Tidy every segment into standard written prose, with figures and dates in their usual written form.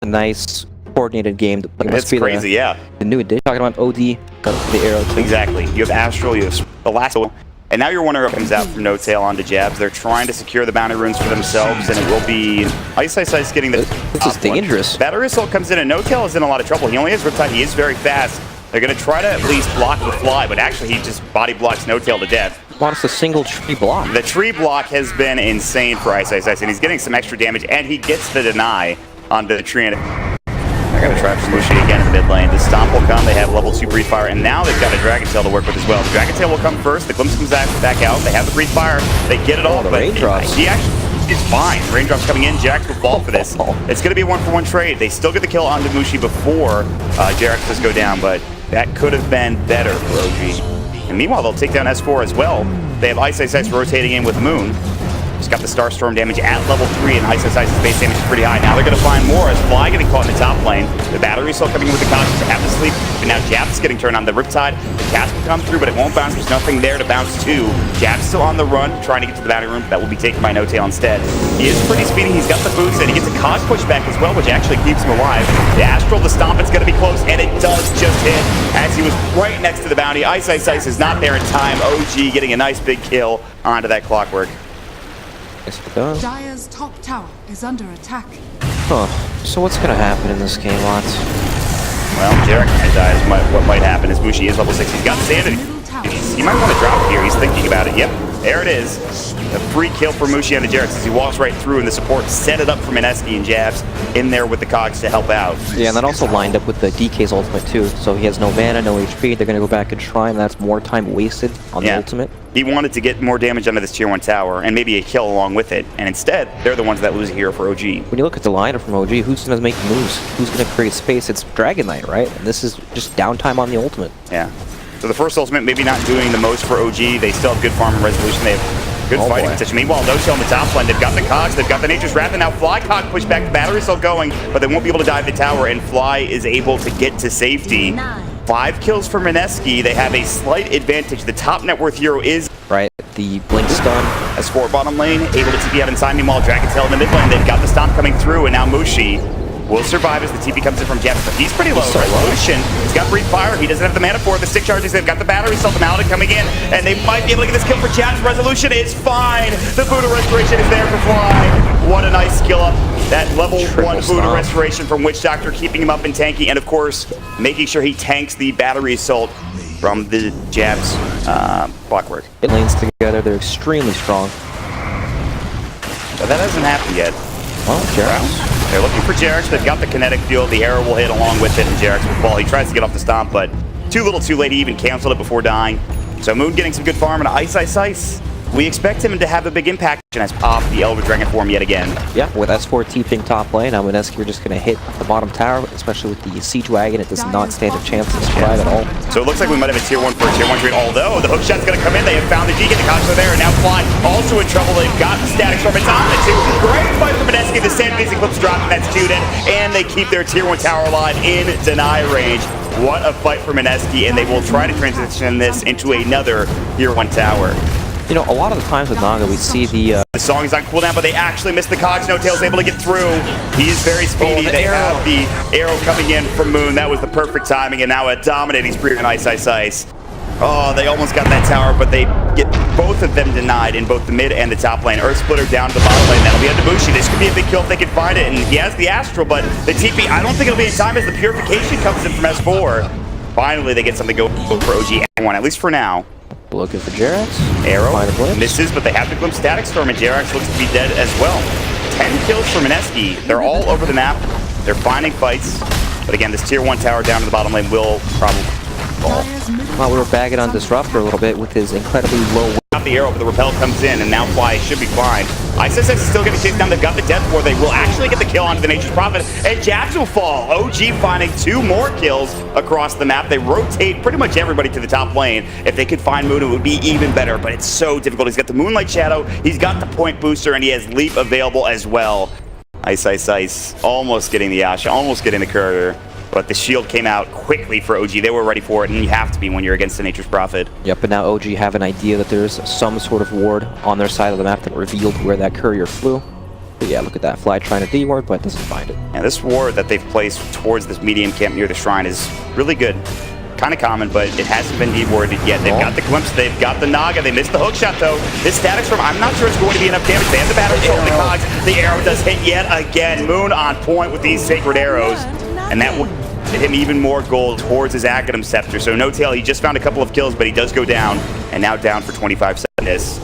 a nice coordinated game. It's crazy, yeah. The new addition. Talking about OD, the arrow too. Exactly. You have Astral, you have the last one. And now your Wonder comes out from No Tail onto Jabs. They're trying to secure the bounty runes for themselves, and it will be Ice getting the This is dangerous. Battery Assault comes in, and No Tail is in a lot of trouble. He only has Riptide. He is very fast. They're going to try to at least block the fly, but actually he just body blocks No Tail to death. Wants a single tree block. The tree block has been insane for Ice, and he's getting some extra damage, and he gets the deny onto the tree. They're going to try for Mushi again in the mid lane. The Stomp will come. They have level 2 Breathe Fire, and now they've got a Dragon Tail to work with as well. The Dragon Tail will come first. The Glimpse comes back out. They have the Breathe Fire. They get it all, the but raindrops. he actually is fine. Raindrops coming in. Jax will fall for this. It's going to be a 1-for-1 trade. They still get the kill onto Mushi before Jax does go down, but that could have been better for OG. And meanwhile, they'll take down S4 as well. They have Ice rotating in with Moon. He's got the Starstorm damage at level 3, and Ice's base damage is pretty high. Now they're going to find more as Fly getting caught in the top lane. The battery still coming in with the Conscious to have to sleep. And now Jab's getting turned on. The Riptide, the cast will come through, but it won't bounce. There's nothing there to bounce to. Jab's still on the run, trying to get to the bounty room. That will be taken by No Tail instead. He is pretty speedy. He's got the boots, and he gets a Cog pushback as well, which actually keeps him alive. The Astral, the Stomp, it's going to be close, and it does just hit as he was right next to the bounty. Ice is not there in time. OG getting a nice big kill onto that Clockwork. Dire's top tower is under attack. Huh. So what's gonna happen in this game, Lots? Well, Jarek dies. What might happen is Mushi is level 6. He's got Sanity. He might want to drop it here. He's thinking about it. Yep, there it is. A free kill for Mushi onto Jarek as he walks right through, and the support set it up for Mineski and Jabs in there with the Cogs to help out. Yeah, and that also lined up with the DK's ultimate too. So he has no mana, no HP. They're gonna go back and try, and that's more time wasted on the ultimate. He wanted to get more damage onto this tier 1 tower and maybe a kill along with it, and instead they're the ones that lose here for OG. When you look at the lineup from OG, who's gonna make moves? Who's gonna create space? It's Dragon Knight, right? And this is just downtime on the ultimate. Yeah. So the first ultimate maybe not doing the most for OG. They still have good farm and resolution. They have good fighting potential. Meanwhile, No Tail on the top lane. They've got the Cogs. They've got the Nature's Wrath. And now Fly Cog push back. The battery's still going, but they won't be able to dive the tower. And Fly is able to get to safety. 5 kills for Mineski. They have a slight advantage. The top net worth hero is right. The blink stun. S4 bottom lane, able to TP out inside. Meanwhile, Dragon Tail in the mid lane. They've got the Stomp coming through, and now Mushi will survive as the TP comes in from Jabs, but he's pretty low. Resolution. He's got Breathe Fire. He doesn't have the mana for it. The stick charges. They've got the battery still, the Maledict coming in, and they might be able to get this kill for Jabs. Resolution is fine. The Buddha Restoration is there for Fly. What a nice skill up. That level 1 Buddha Restoration from Witch Doctor, keeping him up and tanky, and of course, making sure he tanks the battery assault from the Jabs Clockwork. It lanes together. They're extremely strong. But that hasn't happened yet. Well, Jarex. They're looking for Jarex. They've got the kinetic field. The arrow will hit along with it, and Jarex will fall. He tries to get off the Stomp, but too little too late. He even canceled it before dying. So Moon getting some good farm and Ice. We expect him to have a big impact as off the Elder Dragon form yet again. Yeah, with S4 TPing top lane, now Mineski are just going to hit the bottom tower, especially with the Siege Wagon. It does not stand a chance to survive at all. So it looks like we might have a tier 1 for a tier 1 trade, although the hook shot's going to come in. They have found the G, get the Cogs there, and now Fly also in trouble. They've got the Static Storm. It's on the 2. Great fight for Mineski. The Sanity's Eclipse dropping. That's 2 dead, and they keep their tier 1 tower alive in deny range. What a fight for Mineski, and they will try to transition this into another tier 1 tower. You know, a lot of the times with Naga, we see the song is on cooldown, but they actually missed the Cogs. No Tail's able to get through. He is very speedy. They have the arrow coming in from Moon. That was the perfect timing, and now a dominating spree on Ice. Oh, they almost got that tower, but they get both of them denied in both the mid and the top lane. Earth Splitter down to the bottom lane. That'll be on Debushi. This could be a big kill if they can find it, and he has the Astral, but the TP, I don't think it'll be in time as the Purification comes in from S4. Finally, they get something going for OG N1, at least for now. Looking for Jarex. Arrow misses, but they have the Glimpse Static Storm, and Jarex looks to be dead as well. 10 kills for Mineski. They're all over the map. They're finding fights. But again, this tier 1 tower down to the bottom lane will probably fall. Well, we were bagging on Disruptor a little bit with his incredibly low. Got the arrow, but the repel comes in, and now Fly should be fine. Ice is still getting chased down. They've got the Death Ward. They will actually get the kill onto the Nature's Prophet, and Jabs will fall. OG finding 2 more kills across the map. They rotate pretty much everybody to the top lane. If they could find Moon, it would be even better, but it's so difficult. He's got the Moonlight Shadow, he's got the Point Booster, and he has Leap available as well. Ice. Almost getting the Asha, almost getting the Courier. But the shield came out quickly for OG. They were ready for it, and you have to be when you're against the Nature's Prophet. Yep, but now OG have an idea that there's some sort of ward on their side of the map that revealed where that courier flew. But yeah, look at that. Fly trying to D-ward, but doesn't find it. And this ward that they've placed towards this medium camp near the shrine is really good. Kind of common, but it hasn't been D-warded yet. They've got the glimpse, they've got the Naga, they missed the hook shot though. This static storm, I'm not sure it's going to be enough damage. They have the battery control, the cogs. The arrow does hit yet again. Moon on point with these sacred arrows. And that will hit him even more gold towards his Aghanim Scepter. So no tail, he just found a couple of kills, but he does go down. And now down for 25 seconds.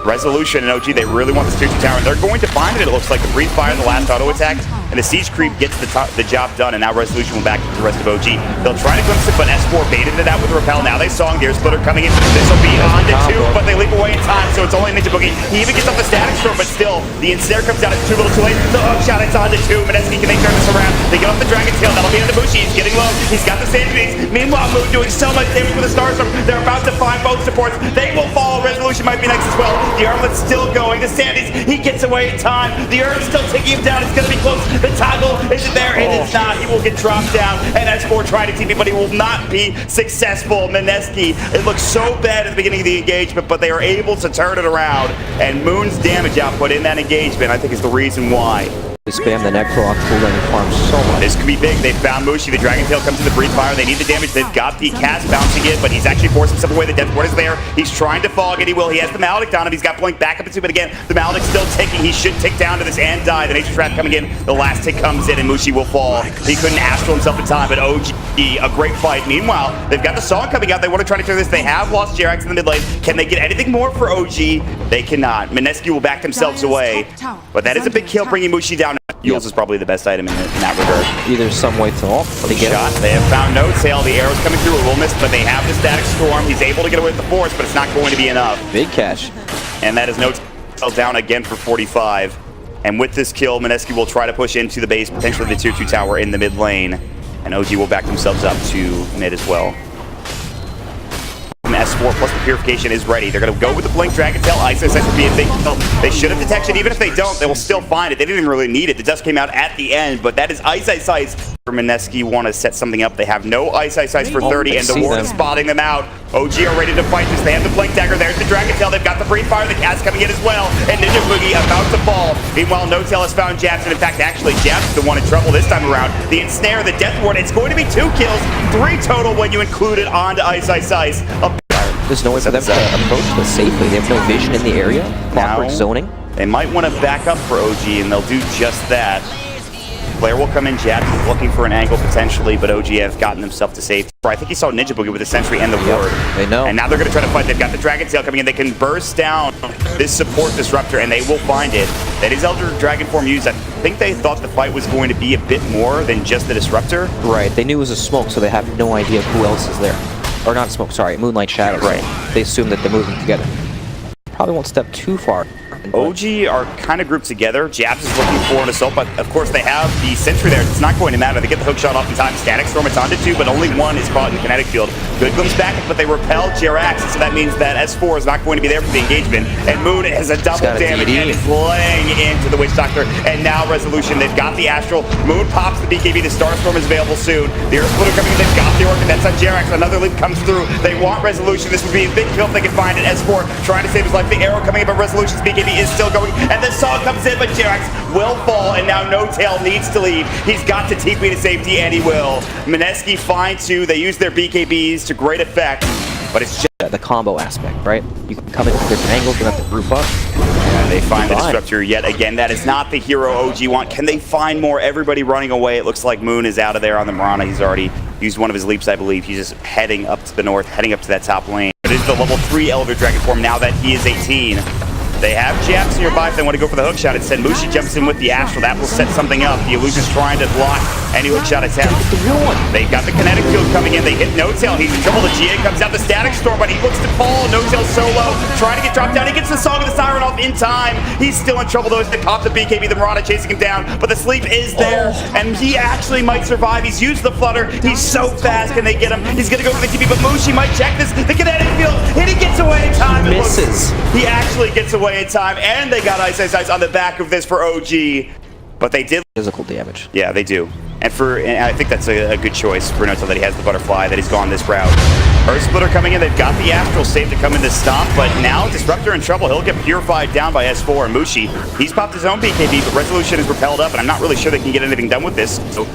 Resolution and OG, they really want this tier 2 tower, and they're going to find it. It looks like the Breathe Fire, the last auto attack, and the Siege Creep gets the job done, and now Resolution will back to the rest of OG. They'll try to glimpse it, but S4 baited it out with the Repel. Now they saw Gear Splitter coming in. This will be on to 2, but they leap away in time, so it's only Ninja Boogie. He even gets off the Static Storm, but still, the Ensnare comes down. It's too little too late. The hook shot, it's on to 2. Mineski, can they turn this around? They get off the Dragon Tail. That'll be into Bushi. He's getting low. He's got the Sandys. Meanwhile, Moon doing so much damage with the Starstorm. They're about to find both supports. They will fall. Resolution might be next as well. The Armlet's still going. The Sandys, he gets away in time. The Earth's still taking him down. It's going to be close. The toggle isn't there. It is not. He will get dropped down. And S4 tried to TP, but he will not be successful. Mineski, it looks so bad at the beginning of the engagement, but they are able to turn it around. And Moon's damage output in that engagement, I think, is the reason why. They spam the Necro on cooldown and farm so much. This could be big. They found Mushi. The Dragon Tail comes to the Breathe Fire. They need the damage. They've got the cast bouncing it, but he's actually forced himself away. The Death Ward is there. He's trying to fog it. He will. He has the Maledict on him. He's got Blink back up into him, but again, the Maledict's still ticking. He should tick down to this and die. The Nature Trap coming in. The last tick comes in, and Mushi will fall. He couldn't astral himself in time, but OG, a great fight. Meanwhile, they've got the Song coming out. They want to try to clear this. They have lost Jerax in the mid lane. Can they get anything more for OG? They cannot. Mineski will back themselves away, but that is a big kill, bringing Mushi down. Yules is probably the best item in that regard. Either some way to off. They get shot. They have found no tail. The arrow's coming through. It will miss, but they have the Static Storm. He's able to get away with the Force, but it's not going to be enough. Big catch. And that is no tail, down again for 45. And with this kill, Mineski will try to push into the base, potentially the tier 2 tower in the mid lane. And OG will back themselves up to mid as well. S4 plus the Purification is ready. They're going to go with the Blink Dragon Tail. Ice Ice would be a big kill. They should have detection. Even if they don't, they will still find it. They didn't even really need it. The dust came out at the end, but that is Ice Ice Ice. For Mineski want to set something up. They have no Ice Ice Ice for 30, and the Ward is spotting them out. OG are ready to fight this. They have the Blink Dagger. There's the Dragon Tail. They've got the Breathe Fire. The cast coming in as well. And Ninja Boogie about to fall. Meanwhile, No Tail has found Japs. And in fact, actually, Japs is the one in trouble this time around. The Ensnare, the Death Ward. It's going to be 2 kills, 3 total when you include it onto Ice Ice Ice. There's no way for them to approach this safely. They have no vision in the area. Proper zoning. They might want to back up for OG, and they'll do just that. Blair will come in. Japs is looking for an angle potentially, but OG have gotten themselves to safety. I think he saw Ninja Boogie with the Sentry and the Ward. They know. And now they're going to try to fight. They've got the Dragon Tail coming in. They can burst down this support disruptor, and they will find it. That is Elder Dragon form used. I think they thought the fight was going to be a bit more than just the disruptor. Right. They knew it was a smoke, so they have no idea who else is there. Or not smoke, sorry, Moonlight Shadows. Right. They assume that they're moving together. Probably won't step too far. OG are kind of grouped together. Japs is looking for an assault, but of course they have the Sentry there. It's not going to matter. They get the hook shot off in time. Static Storm, it's onto 2, but only 1 is caught in the kinetic field. Good glimpse back, but they repel Jerax, so that means that S4 is not going to be there for the engagement. And Moon has a double damage and is laying into the Witch Doctor. And now Resolution, they've got the Astral. Moon pops the BKB. The Starstorm is available soon. The Earth Splitter coming in. They've got the Orchid. That's on Jerax. Another leap comes through. They want Resolution. This would be a big kill if they can find it. S4 trying to save his life. The arrow coming in, but Resolution's BKB is still going. And the Song comes in, but Jerax will fall, and now No Tail needs to leave. He's got to TP to safety, and he will. Mineski finds 2. They use their BKBs to great effect, but it's just the combo aspect, right? You can come in with different angles, you have to group up. Yeah, they find the Disruptor yet again. That is not the hero OG want. Can they find more? Everybody running away. It looks like Moon is out of there on the Mirana. He's already used one of his leaps, I believe. He's just heading up to the north, heading up to that top lane. It is the level 3 Elder Dragon form now that he is 18. They have Japs nearby if they want to go for the hook shot. Instead, Mushi jumps in with the Astral. That will set something up. The Illusion's trying to block any hook shot attempt. They got the kinetic field coming in. They hit No Tail. He's in trouble. The GA comes out. The Static Storm, but he looks to fall. No Tail solo. Trying to get dropped down. He gets the Song of the Siren off in time. He's still in trouble, though. They caught the BKB. The Mirana chasing him down. But the sleep is there. And he actually might survive. He's used the Flutter. He's so fast. Can they get him? He's going to go for the TP, but Mushi might check this. The kinetic field. And he gets away in time. Misses. He actually gets away in time. And they got Ice Ice Ice on the back of this for OG. But they did physical damage. Yeah, they do. And I think that's a good choice for No Tail that he has the Butterfly, that he's gone this route. Earth Splitter coming in. They've got the Astral safe to come in to stop, but now Disruptor in trouble. He'll get purified down by S4 and Mushi. He's popped his own BKB, but Resolution is repelled up, and I'm not really sure they can get anything done with this. So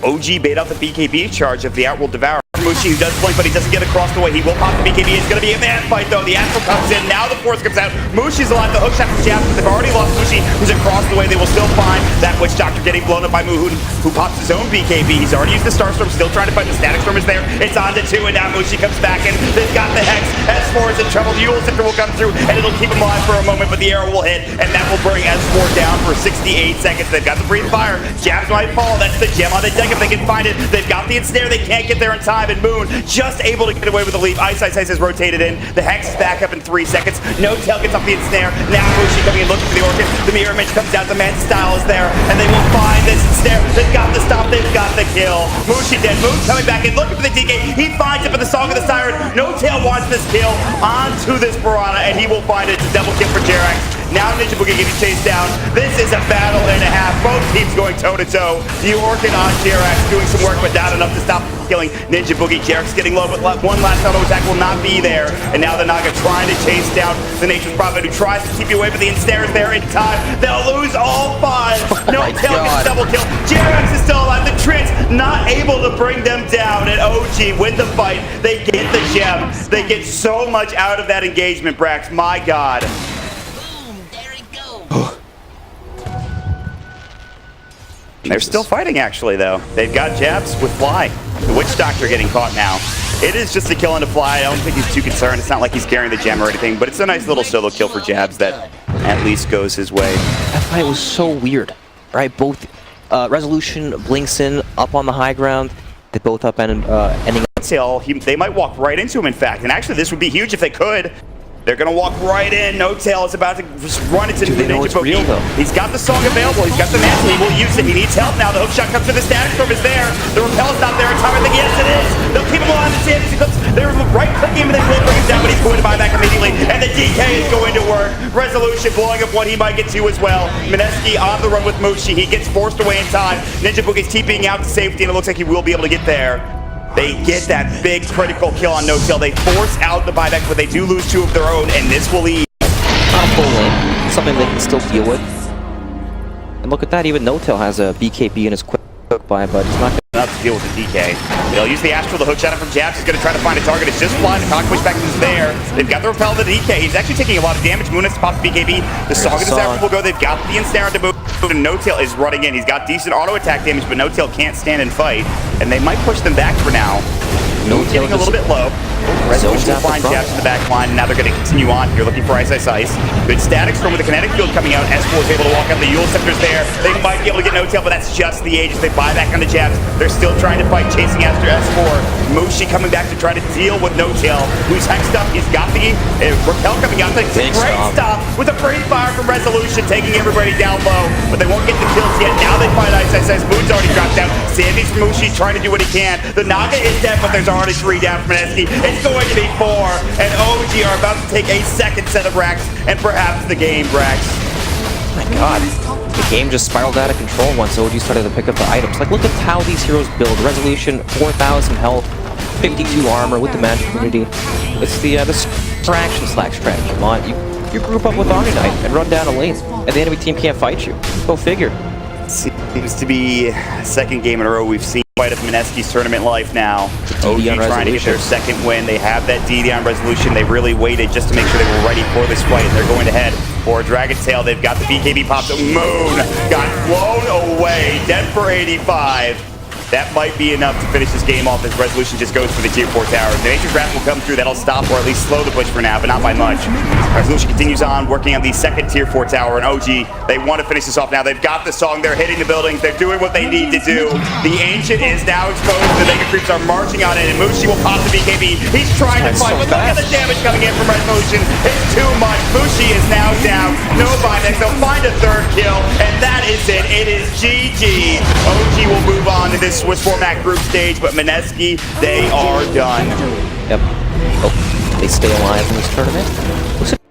OG bait out the BKB charge of the Outworld Devourer. Mushi, who does blink, but he doesn't get across the way. He will pop the BKB. It's going to be a man fight, though. The Astral comes in. Now the Force comes out. Mushi's alive. The hook shot from Jabs, but they've already lost Mushi, who's across the way. They will still find that Witch Doctor getting blown up by Muhu, who pops his own BKB. He's already used the Starstorm, still trying to fight. The Static Storm is there. It's on to 2, and now Mushi comes back in. They've got the Hex. S4 is in trouble. The Yule Scepter will come through, and it'll keep him alive for a moment, but the arrow will hit, and that will bring S4 down for 68 seconds. They've got the Breathe Fire. Jabs might fall. That's the gem on the deck if they can find it. They've got the Ensnare. They can't get there in time, and Moon just able to get away with the leap. Ice is rotated in. The Hex is back up in 3 seconds. No Tail gets off the Ensnare. Now Mushi coming in looking for the Orchid. The Mirror Image comes out. The Man Style is there, and they will find this Ensnare. They've got the stop. They've got the kill. Mushi dead. Moon coming back in looking for the DK. He finds it for the Song of the Siren. No Tail wants this kill onto this Piranha, and he will find it. It's a double kill for Jerax. Now Ninja Boogie getting chased down. This is a battle and a half. Both teams going toe-to-toe. The Orchid on Jerax doing some work, but not enough to stop killing Ninja Boogie. Jerax getting low, but one last auto attack will not be there. And now the Naga trying to chase down the Nature's Prophet, who tries to keep you away, but the Ensnare is there in time. They'll lose all 5. No Tail gets double kill. Jerax is still alive. The Trent not able to bring them down. And OG win the fight. They get the gem. They get so much out of that engagement, Brax. My God. They're still fighting, actually, though. They've got Jabs with Fly. The Witch Doctor getting caught now. It is just a kill into Fly. I don't think he's too concerned. It's not like he's carrying the gem or anything, but it's a nice little solo kill for Jabs that at least goes his way. That fight was so weird, right? Both Resolution blinks in up on the high ground. They both up and ending up. They might walk right into him, in fact. And actually, this would be huge if they could. They're going to walk right in. No Tail is about to just run into the Ninja Boogie. He's got the Song available. He's got the Mantle. He will use it. He needs help now. The hook shot comes to the Static Storm is there. The Repel's not there in time. I think, yes, it is. They'll keep him alive. The Sandy clips. They're right-clicking him, and they will bring him down, but he's going to buy back immediately. And the DK is going to work. Resolution blowing up what he might get to as well. Mineski on the run with Mushi. He gets forced away in time. Ninja Boogie's TPing out to safety, and it looks like he will be able to get there. They get that big critical kill on No Tail. They force out the buyback, but they do lose 2 of their own, and this will lead. Not a full lane. Something they can still deal with. And look at that, even No Tail has a BKB in his quick buy, but it's not enough to deal with the DK. They'll use the Astral, the hook shot from Jabs. He's going to try to find a target. It's just flying. The cock pushback is there. They've got the repel of the DK. He's actually taking a lot of damage. Moon has to pop the BKB. The Song of the Siren will go. They've got the Ensnare to move. And No Tail is running in. He's got decent auto attack damage, but No Tail can't stand and fight. And they might push them back for now. No Tail getting a little bit low. Resolution will find Jabs in the back line, and now they're going to continue on here looking for Ice. Good Static Storm with the Kinetic Field coming out. S4 is able to walk up. The Yule Scepter's there. They might be able to get No Tail, but that's just the Aegis. They buy back on the Jabs. They're still trying to fight, chasing after S4. Mushi coming back to try to deal with No Tail, who's hexed up. He's got the Repel coming out. It's a great stop with a Breathe Fire from Resolution, taking everybody down low, but they won't get the kills yet. Now they find Ice. Moon's already dropped down. Sandy's from Mushi trying to do what he can. The Naga is dead, but there's already 3 down from Mineski. It's going to be 4, and OG are about to take a second set of Brax, and perhaps the game, Brax. Oh my God. The game just spiraled out of control once OG started to pick up the items. Like, look at how these heroes build. Resolution, 4,000 health, 52 armor with the magic immunity. It's the distraction slash strategy. Come on, you group up with Omni Knight and run down a lane, and the enemy team can't fight you. Go figure. Seems to be second game in a row we've seen quite of Mineski's tournament life now. OG trying to get their second win. They have that DD on Resolution. They really waited just to make sure they were ready for this fight. They're going to head for Dragon Tail. They've got the BKB popped. Moon got blown away. Dead for 85. That might be enough to finish this game off as Resolution just goes for the tier 4 tower. The Nature's Wrath will come through. That'll stop or at least slow the push for now, but not by much. Resolution continues on, working on the second tier 4 tower, and OG, they want to finish this off now. They've got the Song. They're hitting the buildings. They're doing what they need to do. The Ancient is now exposed. The Mega Creeps are marching on it, and Mushi will pop the BKB. He's trying to fight, but look at the damage coming in from Resolution. It's too much. Mushi is now down. No buyback. They'll find a 3rd kill, and that is it. It is GG. OG will move on to this Swiss format group stage, but Mineski, they are done. Yep. Oh, they stay alive in this tournament.